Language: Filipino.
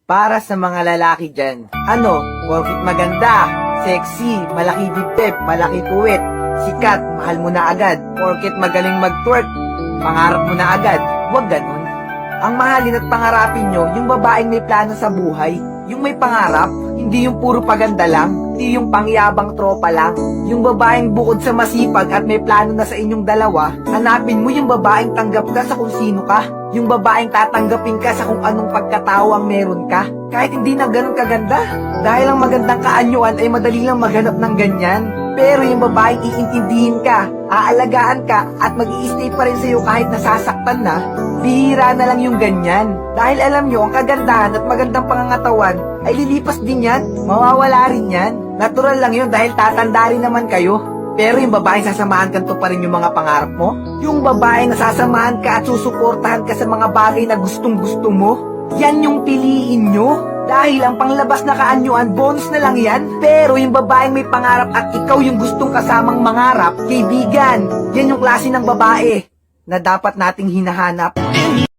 Para sa mga lalaki dyan, porkit maganda, sexy, malaki dibdib, malaki puwet, sikat, mahal mo na agad, porkit magaling mag-twerk, pangarap mo na agad, wag ganun. Ang mahalin at pangarapin nyo, yung babaeng may plano sa buhay, yung may pangarap, hindi yung puro paganda lang, hindi yung pangyabang tropa lang. Yung babaeng bukod sa masipag at may plano na sa inyong dalawa, hanapin mo yung babaeng tanggap ka sa kung sino ka. Yung babaeng tatanggapin ka sa kung anong pagkatao ang meron ka. Kahit hindi na ganun kaganda. Dahil ang magandang kaanyuan ay madali lang maghanap ng ganyan. Pero yung babaeng iintindihin ka, aalagaan ka, at mag-i-stay pa rin sa'yo kahit nasasaktan na, bihira na lang yung ganyan. Dahil alam nyo, ang kagandahan at magandang pangangatawan ay lilipas din yan. Mawawala rin yan. Natural lang yun dahil tatanda rin naman kayo. Pero yung babaeng sasamahan ka pa rin yung mga pangarap mo, yung babaeng nasasamahan ka at susuportahan ka sa mga bagay na gustong-gusto mo, yan yung piliin nyo. Dahil ang panglabas na kaanyuan, bonus na lang yan. Pero yung babaeng may pangarap at ikaw yung gustong kasamang mangarap, kaibigan, yan yung klase ng babae na dapat nating hinahanap.